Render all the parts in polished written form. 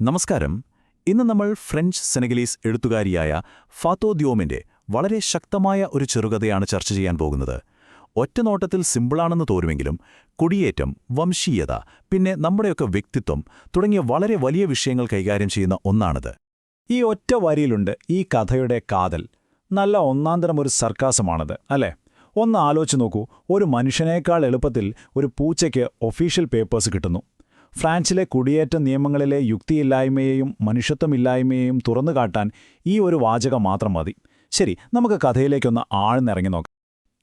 നമസ്കാരം. ഇന്ന് നമ്മൾ ഫ്രഞ്ച് സെനഗലീസ് എഴുത്തുകാരിയായ ഫാത്തോ ദിയോമിന്റെ വളരെ ശക്തമായ ഒരു ചെറുകഥയാണ് ചർച്ച ചെയ്യാൻ പോകുന്നത്. ഒറ്റനോട്ടത്തിൽ സിമ്പിളാണെന്ന് തോന്നുമെങ്കിലും കുടിയേറ്റം, വംശീയത, പിന്നെ നമ്മുടെയൊക്കെ വ്യക്തിത്വം തുടങ്ങിയ വളരെ വലിയ വിഷയങ്ങൾ കൈകാര്യം ചെയ്യുന്ന ഒന്നാണിത്. ഈ ഒറ്റ വരിയിലുണ്ട് ഈ കഥയുടെ കാതൽ. നല്ല ഒന്നാന്തരം ഒരു സർക്കാസമാണത്, അല്ലേ? ഒന്ന് ആലോചിച്ച് നോക്കൂ. ഒരു മനുഷ്യനേക്കാൾ എളുപ്പത്തിൽ ഒരു പൂച്ചയ്ക്ക് ഒഫീഷ്യൽ പേപ്പേഴ്സ് കിട്ടുന്നു. ഫ്രാൻസിലെ കുടിയേറ്റ നിയമങ്ങളിലെ യുക്തിയില്ലായ്മയെയും മനുഷ്യത്വമില്ലായ്മയെയും തുറന്നുകാട്ടാൻ ഈ ഒരു വാചകം മാത്രം മതി. ശരി, നമുക്ക് കഥയിലേക്കൊന്ന് ആഴ്ന്നിറങ്ങി നോക്കാം.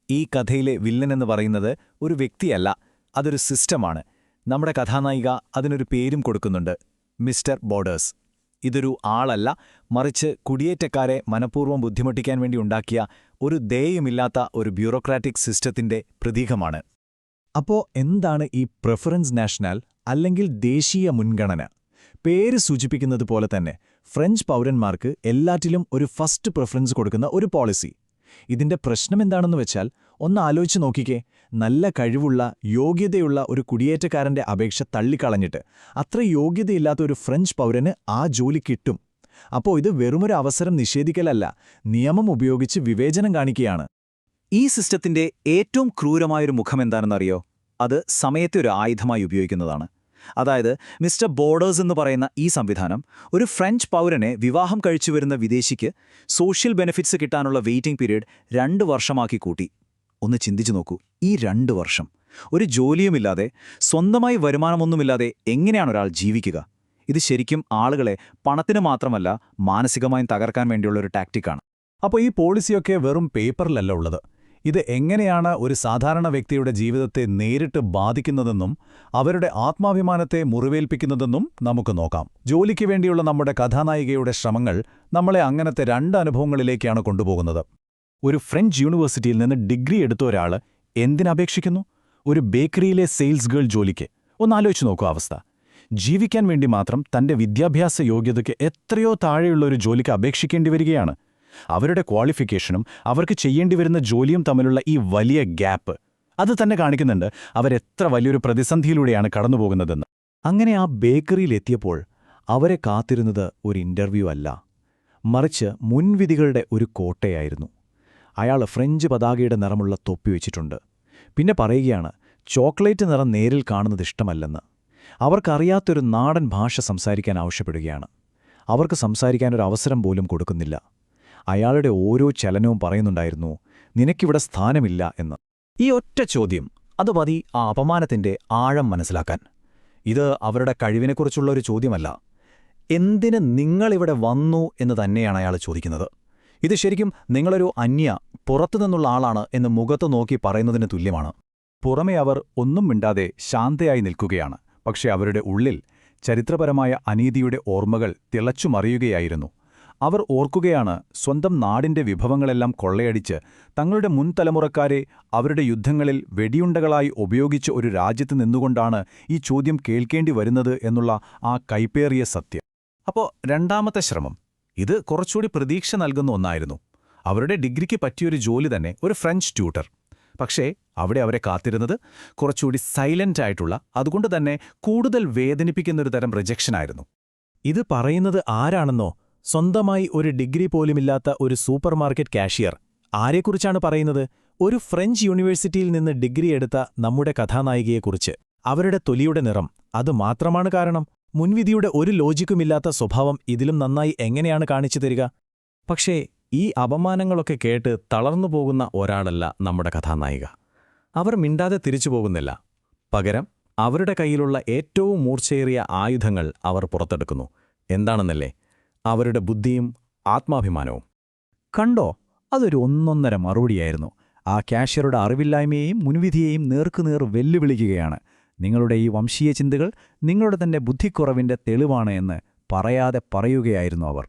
ഈ കഥയിലെ വില്ലൻ എന്ന് പറയുന്നത് ഒരു വ്യക്തിയല്ല, അതൊരു സിസ്റ്റമാണ്. നമ്മുടെ കഥാനായിക അതിനൊരു പേരും കൊടുക്കുന്നുണ്ട്, മിസ്റ്റർ ബോർഡേഴ്സ്. ഇതൊരു ആളല്ല, മറിച്ച് കുടിയേറ്റക്കാരെ മനഃപൂർവ്വം ബുദ്ധിമുട്ടിക്കാൻ വേണ്ടി ഉണ്ടാക്കിയ ഒരു ദയയുമില്ലാത്ത ഒരു ബ്യൂറോക്രാറ്റിക് സിസ്റ്റത്തിന്റെ പ്രതീകമാണ്. അപ്പോ എന്താണ് ഈ പ്രിഫറൻസ് നാഷണൽ അല്ലെങ്കിൽ ദേശീയ മുൻഗണന? പേര് സൂചിപ്പിക്കുന്നത് പോലെ തന്നെ ഫ്രഞ്ച് പൗരന്മാർക്ക് എല്ലാറ്റിലും ഒരു ഫസ്റ്റ് പ്രിഫറൻസ് കൊടുക്കുന്ന ഒരു പോളിസി. ഇതിന്റെ പ്രശ്നമെന്താണെന്ന് വെച്ചാൽ ഒന്ന് ആലോചിച്ച് നോക്കിക്കേ. നല്ല കഴിവുള്ള, യോഗ്യതയുള്ള ഒരു കുടിയേറ്റക്കാരന്റെ അപേക്ഷ തള്ളിക്കളഞ്ഞിട്ട് അത്ര യോഗ്യതയില്ലാത്ത ഒരു ഫ്രഞ്ച് പൗരന് ആ ജോലി കിട്ടും. അപ്പോൾ ഇത് വെറുമൊരു അവസരം നിഷേധിക്കലല്ല, നിയമം ഉപയോഗിച്ച് വിവേചനം കാണിക്കുകയാണ്. ഈ സിസ്റ്റത്തിന്റെ ഏറ്റവും ക്രൂരമായൊരു മുഖമെന്താണെന്നറിയോ? അത് സമയത്തെ ഒരു ആയുധമായി ഉപയോഗിക്കുന്നതാണ്. അതായത് മിസ്റ്റർ ബോർഡേഴ്സ് എന്ന് പറയുന്ന ഈ സംവിധാനം ഒരു ഫ്രഞ്ച് പൗരനെ വിവാഹം കഴിച്ചുവരുന്ന വിദേശിക്ക് സോഷ്യൽ ബെനിഫിറ്റ്സ് കിട്ടാനുള്ള വെയിറ്റിംഗ് പീരീഡ് 2 വർഷമാക്കി കൂട്ടി. ഒന്ന് ചിന്തിച്ചു നോക്കൂ, ഈ 2 വർഷം ഒരു ജോലിയുമില്ലാതെ, സ്വന്തമായി വരുമാനമൊന്നുമില്ലാതെ എങ്ങനെയാണ് ഒരാൾ ജീവിക്കുക? ഇത് ശരിക്കും ആളുകളെ പണത്തിന് മാത്രമല്ല മാനസികമായും തകർക്കാൻ വേണ്ടിയുള്ള ഒരു ടാക്റ്റിക്കാണ്. അപ്പോൾ ഈ പോളിസിയൊക്കെ വെറും പേപ്പറിലല്ല ഉള്ളത്. ഇത് എങ്ങനെയാണ് ഒരു സാധാരണ വ്യക്തിയുടെ ജീവിതത്തെ നേരിട്ട് ബാധിക്കുന്നതെന്നും അവരുടെ ആത്മാഭിമാനത്തെ മുറിവേൽപ്പിക്കുന്നതെന്നും നമുക്ക് നോക്കാം. ജോലിക്ക് വേണ്ടിയുള്ള നമ്മുടെ കഥാനായികയുടെ ശ്രമങ്ങൾ നമ്മളെ അങ്ങനത്തെ 2 അനുഭവങ്ങളിലേക്കാണ് കൊണ്ടുപോകുന്നത്. ഒരു ഫ്രഞ്ച് യൂണിവേഴ്സിറ്റിയിൽ നിന്ന് ഡിഗ്രി എടുത്ത ഒരാൾ എന്തിനപേക്ഷിക്കുന്നു? ഒരു ബേക്കറിയിലെ സെയിൽസ് ഗേൾ ജോലിക്ക്. ഒന്നാലോചിച്ച് നോക്കൂ അവസ്ഥ. ജീവിക്കാൻ വേണ്ടി മാത്രം തന്റെ വിദ്യാഭ്യാസ യോഗ്യതയ്ക്ക് എത്രയോ താഴെയുള്ള ഒരു ജോലിക്ക് അപേക്ഷിക്കേണ്ടി വരികയാണ്. അവരുടെ ക്വാളിഫിക്കേഷനും അവർക്ക് ചെയ്യേണ്ടി വരുന്ന ജോലിയും തമ്മിലുള്ള ഈ വലിയ ഗ്യാപ്പ്, അത് തന്നെ കാണിക്കുന്നുണ്ട് അവരെത്ര വലിയൊരു പ്രതിസന്ധിയിലൂടെയാണ് കടന്നുപോകുന്നതെന്ന്. അങ്ങനെ ആ ബേക്കറിയിലെത്തിയപ്പോൾ അവരെ കാത്തിരുന്നത് ഒരു ഇന്റർവ്യൂ അല്ല, മറിച്ച് മുൻവിധികളുടെ ഒരു കോട്ടയായിരുന്നു. അയാൾ ഫ്രഞ്ച് പതാകയുടെ നിറമുള്ള തൊപ്പി വെച്ചിട്ടുണ്ട്. പിന്നെ പറയുകയാണ് ചോക്ലേറ്റ് നിറം നേരിൽ കാണുന്നത് ഇഷ്ടമല്ലെന്ന്. അവർക്കറിയാത്തൊരു നാടൻ ഭാഷ സംസാരിക്കാൻ ആവശ്യപ്പെടുകയാണ്. അവർക്ക് സംസാരിക്കാനൊരു അവസരം പോലും കൊടുക്കുന്നില്ല. അയാളുടെ ഓരോ ചലനവും പറയുന്നുണ്ടായിരുന്നു, നിനക്കിവിടെ സ്ഥാനമില്ല എന്ന്. ഈ ഒറ്റ ചോദ്യം, അത് മതി ആ അപമാനത്തിന്റെ ആഴം മനസ്സിലാക്കാൻ. ഇത് അവരുടെ കഴിവിനെക്കുറിച്ചുള്ള ഒരു ചോദ്യമല്ല, എന്തിന് നിങ്ങളിവിടെ വന്നു എന്ന് തന്നെയാണ് അയാൾ ചോദിക്കുന്നത്. ഇത് ശരിക്കും നിങ്ങളൊരു പുറത്തുനിന്നുള്ള ആളാണ് എന്ന് മുഖത്ത് നോക്കി പറയുന്നതിന് തുല്യമാണ്. പുറമെ അവർ ഒന്നും മിണ്ടാതെ ശാന്തയായി നിൽക്കുകയാണ്, പക്ഷെ അവരുടെ ഉള്ളിൽ ചരിത്രപരമായ അനീതിയുടെ ഓർമ്മകൾ തിളച്ചുമറിയുകയായിരുന്നു. അവർ ഓർക്കുകയാണ്, സ്വന്തം നാടിന്റെ വിഭവങ്ങളെല്ലാം കൊള്ളയടിച്ച് തങ്ങളുടെ മുൻതലമുറക്കാരെ അവരുടെ യുദ്ധങ്ങളിൽ വെടിയുണ്ടകളായി ഉപയോഗിച്ച ഒരു രാജ്യത്ത് നിന്നുകൊണ്ടാണ് ഈ ചോദ്യം കേൾക്കേണ്ടി വരുന്നത് എന്നുള്ള ആ കൈപ്പേറിയ സത്യം. അപ്പോൾ രണ്ടാമത്തെ ശ്രമം, ഇത് കുറച്ചുകൂടി പ്രതീക്ഷ നൽകുന്ന ഒന്നായിരുന്നു. അവരുടെ ഡിഗ്രിക്ക് പറ്റിയൊരു ജോലി തന്നെ, ഒരു ഫ്രഞ്ച് ട്യൂട്ടർ. പക്ഷേ അവിടെ അവരെ കാത്തിരുന്നത് കുറച്ചുകൂടി സൈലന്റ് ആയിട്ടുള്ള, അതുകൊണ്ട് തന്നെ കൂടുതൽ വേദനിപ്പിക്കുന്നൊരു തരം റിജക്ഷനായിരുന്നു. ഇത് പറയുന്നത് ആരാണെന്നോ? സ്വന്തമായി ഒരു ഡിഗ്രി പോലുമില്ലാത്ത ഒരു സൂപ്പർമാർക്കറ്റ് കാഷ്യർ. ആരെക്കുറിച്ചാണ് പറയുന്നത്? ഒരു ഫ്രഞ്ച് യൂണിവേഴ്സിറ്റിയിൽ നിന്ന് ഡിഗ്രി എടുത്ത നമ്മുടെ കഥാനായികയെക്കുറിച്ച്. അവരുടെ തൊലിയുടെ നിറം, അത് മാത്രമാണ് കാരണം. മുൻവിധിയുടെ ഒരു ലോജിക്കുമില്ലാത്ത സ്വഭാവം ഇതിലും നന്നായി എങ്ങനെയാണ് കാണിച്ചു തരിക? പക്ഷേ ഈ അപമാനങ്ങളൊക്കെ കേട്ട് തളർന്നുപോകുന്ന ഒരാളല്ല നമ്മുടെ കഥാനായിക. അവർ മിണ്ടാതെ തിരിച്ചു പോകുന്നില്ല. പകരം അവരുടെ കയ്യിലുള്ള ഏറ്റവും മൂർച്ചയേറിയ ആയുധങ്ങൾ അവർ പുറത്തെടുക്കുന്നു. എന്താണെന്നല്ലേ? അവരുടെ ബുദ്ധിയും ആത്മാഭിമാനവും. കണ്ടോ, അതൊരു ഒന്നൊന്നര മറുപടിയായിരുന്നു. ആ കാഷ്യറുടെ അറിവില്ലായ്മയെയും മുൻവിധിയെയും നേർക്കുനേർ വെല്ലുവിളിക്കുകയാണ്. നിങ്ങളുടെ ഈ വംശീയ ചിന്തകൾ നിങ്ങളുടെ തന്നെ ബുദ്ധിക്കുറവിന്റെ തെളിവാണ് എന്ന് പറയാതെ പറയുകയായിരുന്നു അവർ.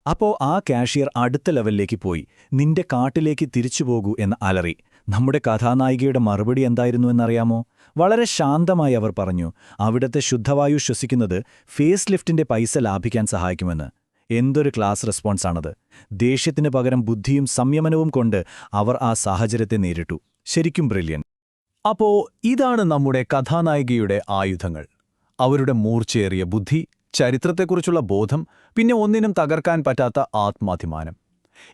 അപ്പോൾ ആ കാഷ്യർ അടുത്ത ലെവലിലേക്ക് പോയി, നിന്റെ കാട്ടിലേക്ക് തിരിച്ചുപോകൂ എന്ന് അലറി. നമ്മുടെ കഥാനായികയുടെ മറുപടി എന്തായിരുന്നു എന്നറിയാമോ? വളരെ ശാന്തമായി അവർ പറഞ്ഞു, അവിടുത്തെ ശുദ്ധവായു ശ്വസിക്കുന്നത് ഫേസ് ലിഫ്റ്റിന്റെ പൈസ ലാഭിക്കാൻ സഹായിക്കുമെന്ന്. എന്തൊരു ക്ലാസ് റെസ്പോൺസാണത്! ദേഷ്യത്തിന് പകരം ബുദ്ധിയും സംയമനവും കൊണ്ട് അവർ ആ സാഹചര്യത്തെ നേരിട്ടു. ശരിക്കും ബ്രില്യൻ. അപ്പോ ഇതാണ് നമ്മുടെ കഥാനായികയുടെ ആയുധങ്ങൾ. അവരുടെ മൂർച്ചയേറിയ ബുദ്ധി, ചരിത്രത്തെക്കുറിച്ചുള്ള ബോധം, പിന്നെ ഒന്നിനും തകർക്കാൻ പറ്റാത്ത ആത്മാഭിമാനം.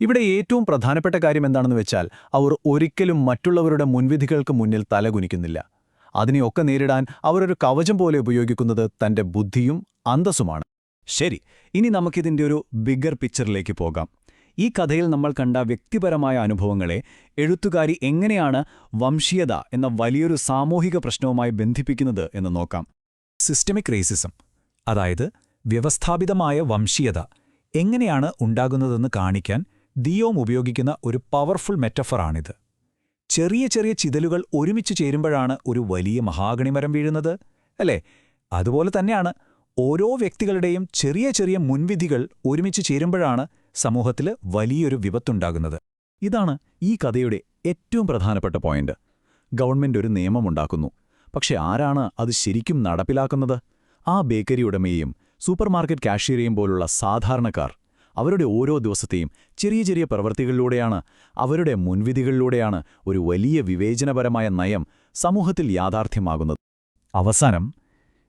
ഇവിടെ ഏറ്റവും പ്രധാനപ്പെട്ട കാര്യം എന്താണെന്ന് വെച്ചാൽ അവർ ഒരിക്കലും മറ്റുള്ളവരുടെ മുൻവിധികൾക്ക് മുന്നിൽ തലകുനിക്കുന്നില്ല. അതിനെയൊക്കെ നേരിടാൻ അവരൊരു കവചം പോലെ ഉപയോഗിക്കുന്നത് തന്റെ ബുദ്ധിയും അന്തസ്സുമാണ്. ശരി, ഇനി നമുക്കിതിൻ്റെ ഒരു ബിഗർ പിക്ചറിലേക്ക് പോകാം. ഈ കഥയിൽ നമ്മൾ കണ്ട വ്യക്തിപരമായ അനുഭവങ്ങളെ എഴുത്തുകാരി എങ്ങനെയാണ് വംശീയത എന്ന വലിയൊരു സാമൂഹിക പ്രശ്നവുമായി ബന്ധിപ്പിക്കുന്നത് എന്ന് നോക്കാം. സിസ്റ്റമിക് റേസിസം, അതായത് വ്യവസ്ഥാപിതമായ വംശീയത, എങ്ങനെയാണ് ഉണ്ടാകുന്നതെന്ന് കാണിക്കാൻ ദിയോം ഉപയോഗിക്കുന്ന ഒരു പവർഫുൾ മെറ്റഫറാണിത്. ചെറിയ ചെറിയ ചിതലുകൾ ഒരുമിച്ച് ചേരുമ്പോഴാണ് ഒരു വലിയ മഹാഗണിമരം വീഴുന്നത്, അല്ലേ? അതുപോലെ തന്നെയാണ് ഓരോ വ്യക്തികളുടെയും ചെറിയ ചെറിയ മുൻവിധികൾ ഒരുമിച്ച് ചേരുമ്പോഴാണ് സമൂഹത്തിൽ വലിയൊരു വിപത്തുണ്ടാകുന്നത്. ഇതാണ് ഈ കഥയുടെ ഏറ്റവും പ്രധാനപ്പെട്ട പോയിന്റ്. ഗവൺമെന്റ് ഒരു നിയമമുണ്ടാക്കുന്നു, പക്ഷെ ആരാണ് അത് ശരിക്കും നടപ്പിലാക്കുന്നത്? ആ ബേക്കറി ഉടമയെയും സൂപ്പർമാർക്കറ്റ് കാഷ്യറെയും പോലുള്ള സാധാരണക്കാർ. അവരുടെ ഓരോ ദിവസത്തെയും ചെറിയ ചെറിയ പ്രവൃത്തികളിലൂടെയാണ്, അവരുടെ മുൻവിധികളിലൂടെയാണ് ഒരു വലിയ വിവേചനപരമായ നയം സമൂഹത്തിൽ യാഥാർത്ഥ്യമാകുന്നത്. അവസാനം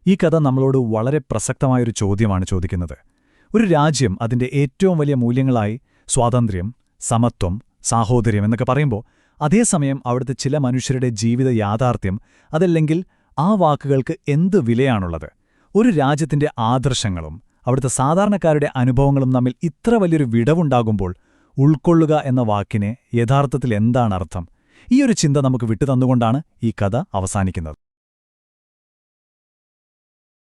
ഈ കഥ നമ്മളോട് വളരെ പ്രസക്തമായൊരു ചോദ്യമാണ് ചോദിക്കുന്നത്. ഒരു രാജ്യം അതിന്റെ ഏറ്റവും വലിയ മൂല്യങ്ങളായി സ്വാതന്ത്ര്യം, സമത്വം, സാഹോദര്യം എന്നൊക്കെ പറയുമ്പോൾ അതേസമയം അവിടുത്തെ ചില മനുഷ്യരുടെ ജീവിത യാഥാർത്ഥ്യം, അതല്ലെങ്കിൽ ആ വാക്കുകൾക്ക് എന്ത് വിലയാണുള്ളത്? ഒരു രാജ്യത്തിന്റെ ആദർശങ്ങളും അവിടുത്തെ സാധാരണക്കാരുടെ അനുഭവങ്ങളും തമ്മിൽ ഇത്ര വലിയൊരു വിടവുണ്ടാകുമ്പോൾ ഉൾക്കൊള്ളുക എന്ന വാക്കിന് യഥാർത്ഥത്തിൽ എന്താണ് അർത്ഥം? ഈ ഒരു ചിന്ത നമുക്ക് വിട്ടുതന്നുകൊണ്ടാണ് ഈ കഥ അവസാനിക്കുന്നത്.